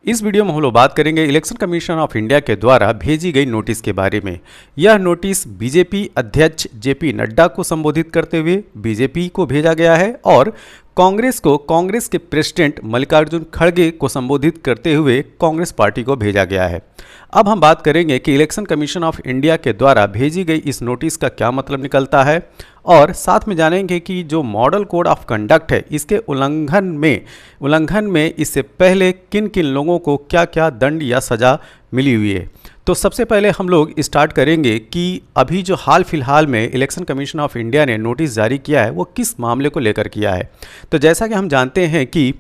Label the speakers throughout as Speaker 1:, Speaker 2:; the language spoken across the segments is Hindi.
Speaker 1: इस वीडियो में हम लोग बात करेंगे इलेक्शन कमीशन ऑफ इंडिया के द्वारा भेजी गई नोटिस के बारे में। यह नोटिस बीजेपी अध्यक्ष जेपी नड्डा को संबोधित करते हुए बीजेपी को भेजा गया है और कांग्रेस को कांग्रेस के प्रेसिडेंट मल्लिकार्जुन खड़गे को संबोधित करते हुए कांग्रेस पार्टी को भेजा गया है। अब हम बात करेंगे कि इलेक्शन कमीशन ऑफ इंडिया के द्वारा भेजी गई इस नोटिस का क्या मतलब निकलता है और साथ में जानेंगे कि जो मॉडल कोड ऑफ कंडक्ट है इसके उल्लंघन में इससे पहले किन किन लोगों को क्या क्या दंड या सज़ा मिली हुई है। तो सबसे पहले हम लोग स्टार्ट करेंगे कि अभी जो हाल फिलहाल में इलेक्शन कमीशन ऑफ इंडिया ने नोटिस जारी किया है वो किस मामले को लेकर किया है। तो जैसा कि हम जानते हैं कि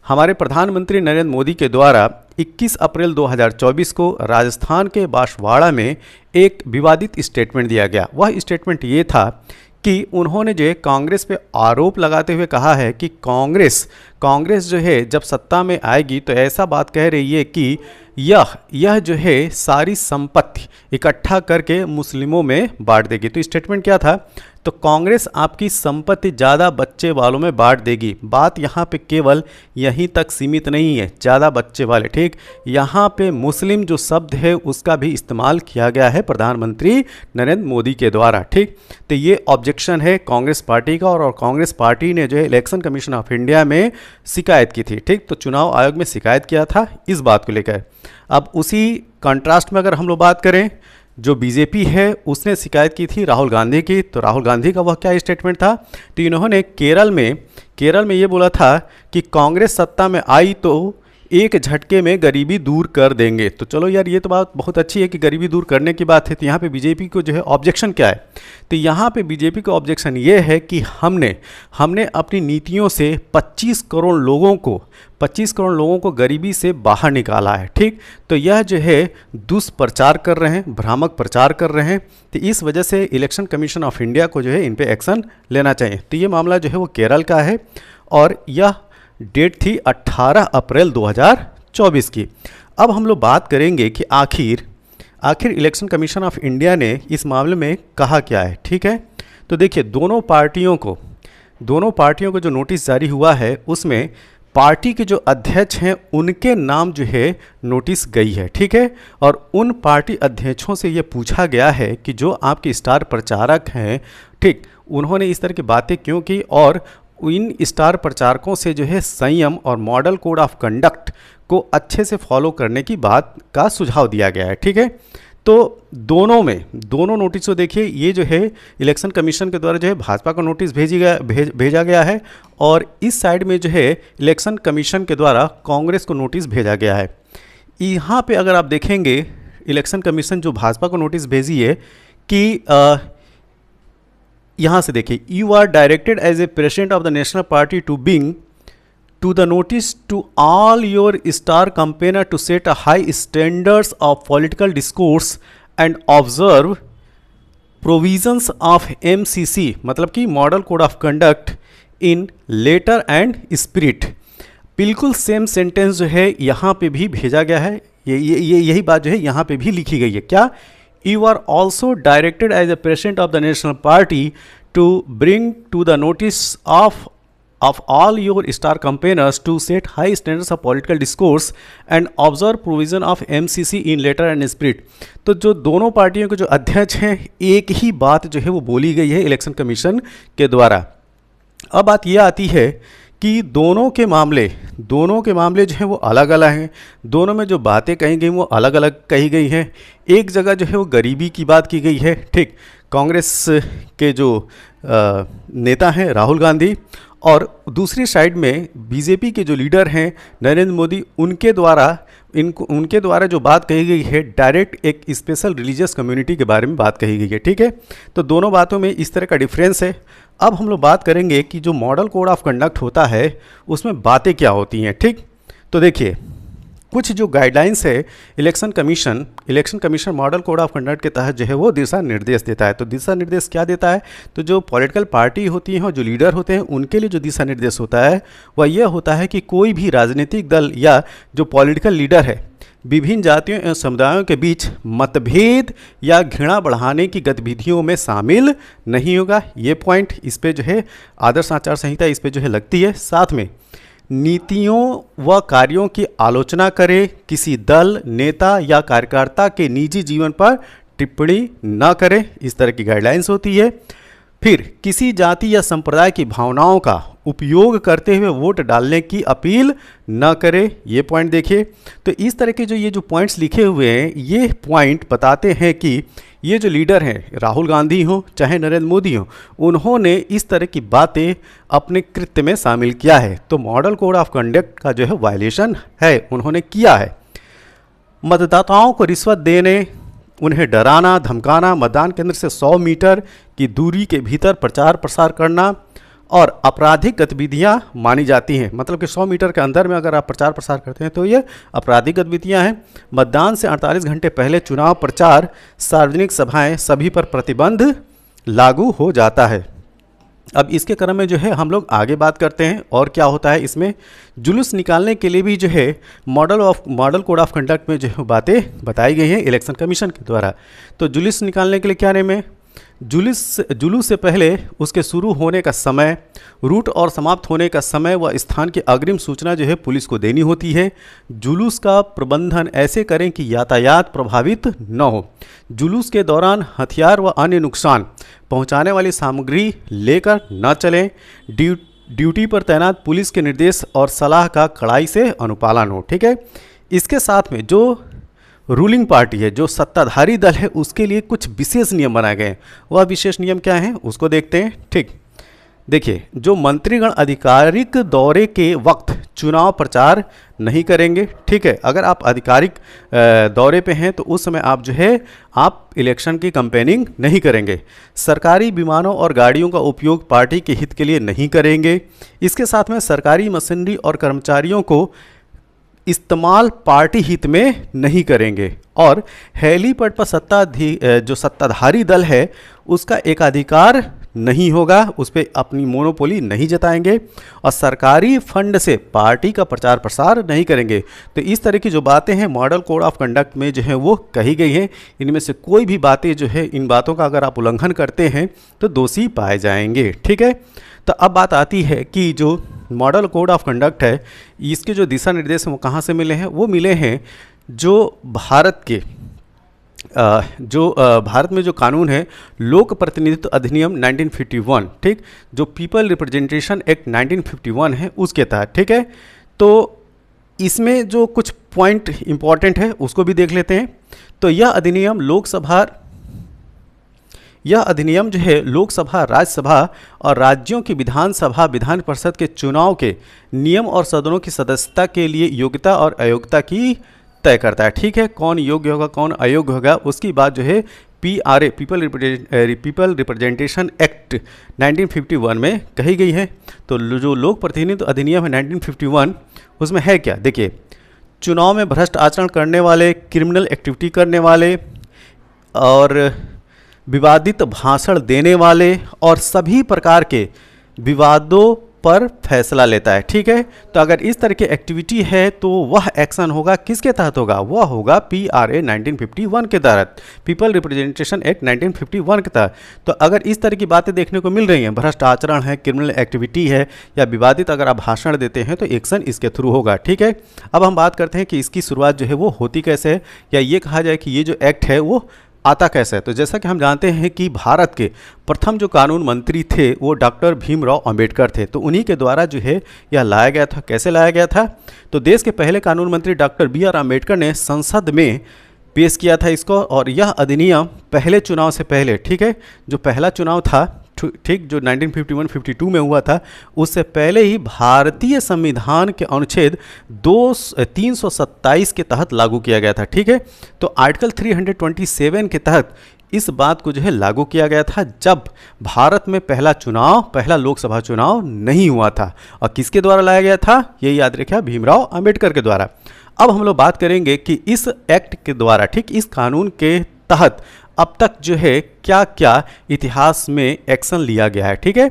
Speaker 1: हमारे प्रधानमंत्री नरेंद्र मोदी के द्वारा 21 अप्रैल 2024 को राजस्थान के बांसवाड़ा में एक विवादित स्टेटमेंट दिया गया। वह स्टेटमेंट ये था कि उन्होंने जो है कांग्रेस पे आरोप लगाते हुए कहा है कि कांग्रेस जो है जब सत्ता में आएगी तो ऐसा बात कह रही है कि यह जो है सारी संपत्ति इकट्ठा करके मुस्लिमों में बांट देगी। तो स्टेटमेंट क्या था? तो कांग्रेस आपकी संपत्ति ज़्यादा बच्चे वालों में बांट देगी। बात यहाँ पे केवल यहीं तक सीमित नहीं है, ज़्यादा बच्चे वाले, ठीक। यहाँ पे मुस्लिम जो शब्द है उसका भी इस्तेमाल किया गया है प्रधानमंत्री नरेंद्र मोदी के द्वारा, ठीक। तो ये ऑब्जेक्शन है कांग्रेस पार्टी का और कांग्रेस पार्टी ने जो है इलेक्शन कमीशन ऑफ इंडिया में शिकायत की थी, ठीक। तो चुनाव आयोग में शिकायत किया था इस बात को लेकर। अब उसी कंट्रास्ट में अगर हम लोग बात करें, जो बीजेपी है उसने शिकायत की थी राहुल गांधी की। तो राहुल गांधी का वह क्या स्टेटमेंट था? तो इन्होंने केरल में ये बोला था कि कांग्रेस सत्ता में आई तो एक झटके में गरीबी दूर कर देंगे। तो चलो यार, ये तो बात बहुत अच्छी है कि गरीबी दूर करने की बात है। तो यहाँ पे बीजेपी को जो है ऑब्जेक्शन क्या है? तो यहाँ पे बीजेपी का ऑब्जेक्शन ये है कि हमने अपनी नीतियों से 25 करोड़ लोगों को गरीबी से बाहर निकाला है, ठीक। तो यह जो है दुष्प्रचार कर रहे हैं, भ्रामक प्रचार कर रहे हैं। तो इस वजह से इलेक्शन कमीशन ऑफ इंडिया को जो है इन पे एक्शन लेना चाहिए। तो ये मामला जो है वो केरल का है और यह डेट थी 18 अप्रैल 2024 की। अब हम लोग बात करेंगे कि आखिर इलेक्शन कमीशन ऑफ इंडिया ने इस मामले में कहा क्या है, ठीक है। तो देखिए, दोनों पार्टियों को जो नोटिस जारी हुआ है उसमें पार्टी के जो अध्यक्ष हैं उनके नाम जो है नोटिस गई है, ठीक है। और उन पार्टी अध्यक्षों से ये पूछा गया है कि जो आपके स्टार प्रचारक हैं, ठीक, उन्होंने इस तरह की बातें क्यों की और इन स्टार प्रचारकों से जो है संयम और मॉडल कोड ऑफ कंडक्ट को अच्छे से फॉलो करने की बात का सुझाव दिया गया है, ठीक है। तो दोनों नोटिस को देखिए, ये जो है इलेक्शन कमीशन के द्वारा जो है भाजपा को नोटिस भेजा गया है और इस साइड में जो है इलेक्शन कमीशन के द्वारा कांग्रेस को नोटिस भेजा गया है। यहाँ पे अगर आप देखेंगे इलेक्शन कमीशन जो भाजपा को नोटिस भेजी है कि यहाँ से देखिए, you are directed as a president of the national party to bring to the notice to all your star campaigner to set a high standards of political discourse and observe provisions of MCC, मतलब कि model code of conduct in letter and spirit. बिल्कुल सेम सेंटेंस जो है यहाँ पे भी भेजा गया है। यही बात जो है यहाँ पे भी लिखी गई है। क्या? You are also directed as a president of the national party to bring to the notice of all your star campaigners to set high standards of political discourse and observe provision of MCC in letter and spirit। तो जो दोनों पार्टियों के जो अध्यक्ष हैं एक ही बात जो है वो बोली गई है इलेक्शन कमीशन के द्वारा। अब बात यह आती है कि दोनों के मामले जो हैं वो अलग अलग हैं। दोनों में जो बातें कही गई वो अलग अलग कही गई हैं। एक जगह जो है वो गरीबी की बात की गई है, ठीक। कांग्रेस के जो नेता हैं राहुल गांधी और दूसरी साइड में बीजेपी के जो लीडर हैं नरेंद्र मोदी, उनके द्वारा जो बात कही गई है डायरेक्ट एक स्पेशल रिलीजियस कम्युनिटी के बारे में बात कही गई है, ठीक है। तो दोनों बातों में इस तरह का डिफरेंस है। अब हम लोग बात करेंगे कि जो मॉडल कोड ऑफ कंडक्ट होता है उसमें बातें क्या होती हैं, ठीक। तो देखिए, कुछ जो गाइडलाइंस है election commission model code of conduct के तहत जो है वो दिशा निर्देश देता है। तो दिशा निर्देश क्या देता है? तो जो पॉलिटिकल पार्टी होती हैं और जो लीडर होते हैं उनके लिए जो दिशा निर्देश होता है वह यह होता है कि कोई भी राजनीतिक दल या जो पॉलिटिकल लीडर है विभिन्न जातियों एवं समुदायों के बीच मतभेद या घृणा बढ़ाने की गतिविधियों में शामिल नहीं होगा। ये पॉइंट इस पे जो है आदर्श आचार संहिता इस पे जो है लगती है। साथ में नीतियों व कार्यों की आलोचना करे, किसी दल, नेता या कार्यकर्ता के निजी जीवन पर टिप्पणी न करे, इस तरह की गाइडलाइंस होती है। फिर किसी जाति या संप्रदाय की भावनाओं का उपयोग करते हुए वोट डालने की अपील न करे, ये पॉइंट देखिए। तो इस तरह के ये जो पॉइंट्स लिखे हुए हैं, ये पॉइंट बताते हैं कि ये जो लीडर हैं, राहुल गांधी हो चाहे नरेंद्र मोदी हो, उन्होंने इस तरह की बातें अपने कृत्य में शामिल किया है। तो मॉडल कोड ऑफ कंडक्ट का जो है वायलेशन है, उन्होंने किया है। मतदाताओं को रिश्वत देने, उन्हें डराना, धमकाना, मतदान केंद्र से 100 मीटर की दूरी के भीतर प्रचार प्रसार करना और आपराधिक गतिविधियां मानी जाती हैं। मतलब कि 100 मीटर के अंदर में अगर आप प्रचार प्रसार करते हैं तो ये आपराधिक गतिविधियां हैं। मतदान से 48 घंटे पहले चुनाव प्रचार, सार्वजनिक सभाएं, सभी पर प्रतिबंध लागू हो जाता है। अब इसके क्रम में जो है हम लोग आगे बात करते हैं और क्या होता है इसमें। जुलूस निकालने के लिए भी जो है मॉडल कोड ऑफ कंडक्ट में जो है बातें बताई गई हैं इलेक्शन कमीशन के द्वारा। तो जुलूस निकालने के लिए क्या नेम है, जुलूस से पहले उसके शुरू होने का समय, रूट और समाप्त होने का समय व स्थान की अग्रिम सूचना जो है पुलिस को देनी होती है। जुलूस का प्रबंधन ऐसे करें कि यातायात प्रभावित न हो। जुलूस के दौरान हथियार व अन्य नुकसान पहुंचाने वाली सामग्री लेकर न चलें। ड्यूटी पर तैनात पुलिस के निर्देश और सलाह का कड़ाई से अनुपालन हो। ठीक है, इसके साथ में जो रूलिंग पार्टी है, जो सत्ताधारी दल है, उसके लिए कुछ विशेष नियम बनाए गए हैं। वह विशेष नियम क्या हैं उसको देखते हैं। ठीक, देखिए, जो मंत्रीगण आधिकारिक दौरे के वक्त चुनाव प्रचार नहीं करेंगे। ठीक है, अगर आप आधिकारिक दौरे पे हैं तो उस समय आप जो है आप इलेक्शन की कैंपेनिंग नहीं करेंगे। सरकारी विमानों और गाड़ियों का उपयोग पार्टी के हित के लिए नहीं करेंगे। इसके साथ में सरकारी मशीनरी और कर्मचारियों को इस्तेमाल पार्टी हित में नहीं करेंगे। और हेलीपैड पर जो सत्ताधारी दल है उसका एकाधिकार नहीं होगा, उस पर अपनी मोनोपोली नहीं जताएंगे और सरकारी फंड से पार्टी का प्रचार प्रसार नहीं करेंगे। तो इस तरह की जो बातें हैं मॉडल कोड ऑफ कंडक्ट में जो है वो कही गई हैं। इनमें से कोई भी बातें जो है, इन बातों का अगर आप उल्लंघन करते हैं तो दोषी पाए जाएंगे। ठीक है, तो अब बात आती है कि जो मॉडल कोड ऑफ कंडक्ट है, इसके जो दिशा निर्देश हैं वो कहाँ से मिले हैं। वो मिले हैं जो भारत में जो कानून है, लोक प्रतिनिधित्व अधिनियम 1951, ठीक, जो पीपल रिप्रेजेंटेशन एक्ट 1951 है उसके तहत। ठीक है, तो इसमें जो कुछ पॉइंट इंपॉर्टेंट है उसको भी देख लेते हैं। तो यह अधिनियम जो है लोकसभा, राज्यसभा और राज्यों की विधानसभा, विधान परिषद के चुनाव के नियम और सदनों की सदस्यता के लिए योग्यता और अयोग्यता की तय करता है। ठीक है, कौन योग्य होगा कौन अयोग्य होगा उसकी बात जो है PRA, पीपल रिप्रेजेंटेशन एक्ट 1951 में कही गई है। तो जो लोक प्रतिनिधित्व अधिनियम है 1951, उसमें है क्या, देखिए, चुनाव में भ्रष्ट आचरण करने वाले, क्रिमिनल एक्टिविटी करने वाले और विवादित भाषण देने वाले और सभी प्रकार के विवादों पर फैसला लेता है। ठीक है, तो अगर इस तरह की एक्टिविटी है तो वह एक्शन होगा किसके तहत होगा, वह होगा PRA 1951 के तहत, पीपल रिप्रेजेंटेशन एक्ट 1951 के तहत। तो अगर इस तरह की बातें देखने को मिल रही हैं, भ्रष्ट आचरण है, क्रिमिनल एक्टिविटी है या विवादित अगर आप भाषण देते हैं तो एक्शन इसके थ्रू होगा। ठीक है, अब हम बात करते हैं कि इसकी शुरुआत जो है वो होती कैसे है, या ये कहा जाए कि ये जो एक्ट है वो आता कैसे है। तो जैसा कि हम जानते हैं कि भारत के प्रथम जो कानून मंत्री थे वो डॉक्टर भीमराव अंबेडकर थे। तो उन्हीं के द्वारा जो है यह लाया गया था। कैसे लाया गया था, तो देश के पहले कानून मंत्री डॉक्टर BR अम्बेडकर ने संसद में पेश किया था इसको। और यह अधिनियम पहले चुनाव से पहले, ठीक है, जो पहला चुनाव था, ठीक, जो 1951-52 में हुआ था, उससे पहले ही भारतीय संविधान के अनुच्छेद 327 के तहत लागू किया गया था। ठीक है, तो आर्टिकल 327 के तहत इस बात को जो है लागू किया गया था जब भारत में पहला लोकसभा चुनाव नहीं हुआ था। और किसके द्वारा लाया गया था, ये याद रखिए, भीमराव अंबेडकर के द्वारा। अब हम लोग बात करेंगे कि इस एक्ट के द्वारा, ठीक, इस कानून के तहत अब तक जो है क्या क्या इतिहास में एक्शन लिया गया है। ठीक है,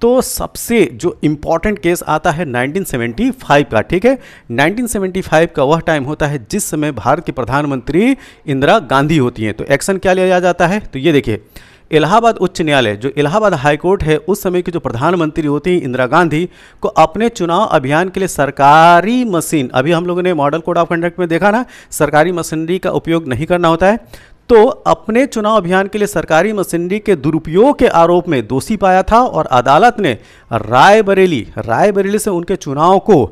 Speaker 1: तो सबसे जो इम्पॉर्टेंट केस आता है 1975 का। ठीक है, 1975 का वह टाइम होता है जिस समय भारत की प्रधानमंत्री इंदिरा गांधी होती हैं। तो एक्शन क्या लिया जाता है, तो ये देखिए, इलाहाबाद उच्च न्यायालय, जो इलाहाबाद हाई कोर्ट है, उस समय की जो प्रधानमंत्री होती इंदिरा गांधी को अपने चुनाव अभियान के लिए सरकारी मशीन, अभी हम लोगों ने मॉडल कोड ऑफ कंडक्ट में देखा ना, सरकारी मशीनरी का उपयोग नहीं करना होता है, तो अपने चुनाव अभियान के लिए सरकारी मशीनरी के दुरुपयोग के आरोप में दोषी पाया था और अदालत ने रायबरेली से उनके चुनाव को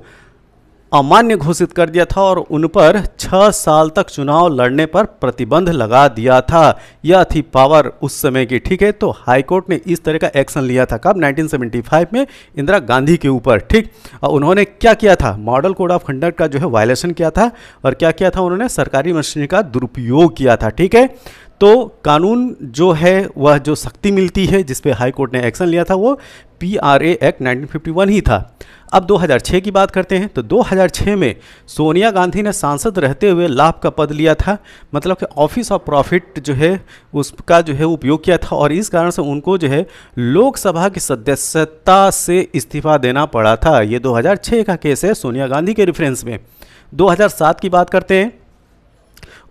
Speaker 1: अमान्य घोषित कर दिया था और उन पर 6 साल तक चुनाव लड़ने पर प्रतिबंध लगा दिया था। यह थी पावर उस समय की, ठीक है। तो हाईकोर्ट ने इस तरह का एक्शन लिया था कब? 1975 में इंदिरा गांधी के ऊपर, ठीक। और उन्होंने क्या किया था? मॉडल कोड ऑफ कंडक्ट का जो है वायलेशन किया था और क्या किया था? उन्होंने सरकारी मशीनरी का दुरुपयोग किया था, ठीक है। तो कानून जो है वह जो शक्ति मिलती है जिस पे हाई कोर्ट ने एक्शन लिया था वो PRA एक्ट 1951 ही था। अब 2006 की बात करते हैं। तो 2006 में सोनिया गांधी ने सांसद रहते हुए लाभ का पद लिया था, मतलब कि ऑफिस ऑफ प्रॉफिट जो है उसका जो है उपयोग किया था और इस कारण से उनको जो है लोकसभा की सदस्यता से इस्तीफा देना पड़ा था। ये 2006 का केस है सोनिया गांधी के रेफरेंस में। 2007 की बात करते हैं।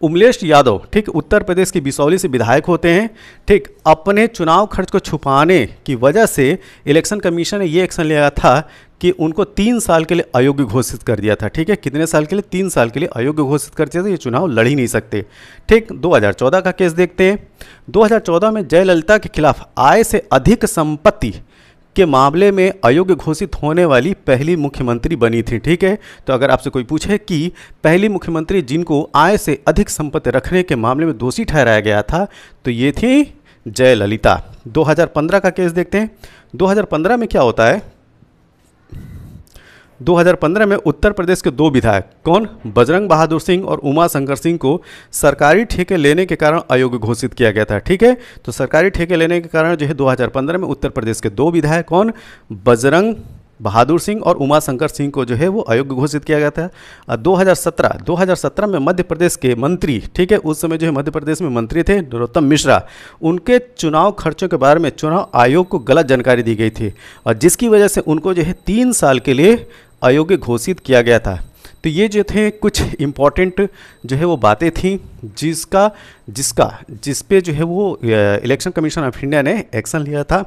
Speaker 1: उमलेश यादव, ठीक, उत्तर प्रदेश की बिसौली से विधायक होते हैं, ठीक। अपने चुनाव खर्च को छुपाने की वजह से इलेक्शन कमीशन ने ये एक्शन लिया था कि उनको 3 साल के लिए अयोग्य घोषित कर दिया था, ठीक है। कितने साल के लिए? 3 साल के लिए अयोग्य घोषित कर दिया था, ये चुनाव लड़ ही नहीं सकते, ठीक। 2014 का केस देखते हैं। 2014 में जयललिता के खिलाफ आय से अधिक संपत्ति के मामले में अयोग्य घोषित होने वाली पहली मुख्यमंत्री बनी थी, ठीक है। तो अगर आपसे कोई पूछे कि पहली मुख्यमंत्री जिनको आय से अधिक संपत्ति रखने के मामले में दोषी ठहराया गया था, तो ये थी जयललिता। 2015 का केस देखते हैं। 2015 में क्या होता है? 2015 में उत्तर प्रदेश के 2 विधायक, कौन? बजरंग बहादुर सिंह और उमा शंकर सिंह को सरकारी ठेके लेने के कारण अयोग्य घोषित किया गया था, ठीक है। तो सरकारी ठेके लेने के कारण जो है 2015 में उत्तर प्रदेश के 2 विधायक, कौन? बजरंग बहादुर सिंह और उमा शंकर सिंह को जो है वो अयोग्य घोषित किया गया था। 2017 में मध्य प्रदेश के मंत्री, ठीक है, उस समय जो है मध्य प्रदेश में मंत्री थे नरोत्तम मिश्रा, उनके चुनाव खर्चों के बारे में चुनाव आयोग को गलत जानकारी दी गई थी और जिसकी वजह से उनको जो है 3 साल के लिए अयोग्य घोषित किया गया था। तो ये जो थे कुछ इम्पॉर्टेंट जो है वो बातें थी जिस पे जो है वो इलेक्शन कमीशन ऑफ इंडिया ने एक्शन लिया था।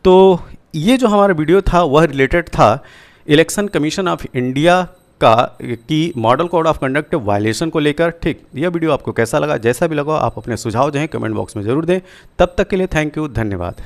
Speaker 1: तो ये जो हमारा वीडियो था वह रिलेटेड था इलेक्शन कमीशन ऑफ इंडिया की model code of conduct violation को लेकर, ठीक। यह वीडियो आपको कैसा लगा? जैसा भी लगा आप अपने सुझाव जो हैं कमेंट बॉक्स में ज़रूर दें। तब तक के लिए थैंक यू, धन्यवाद।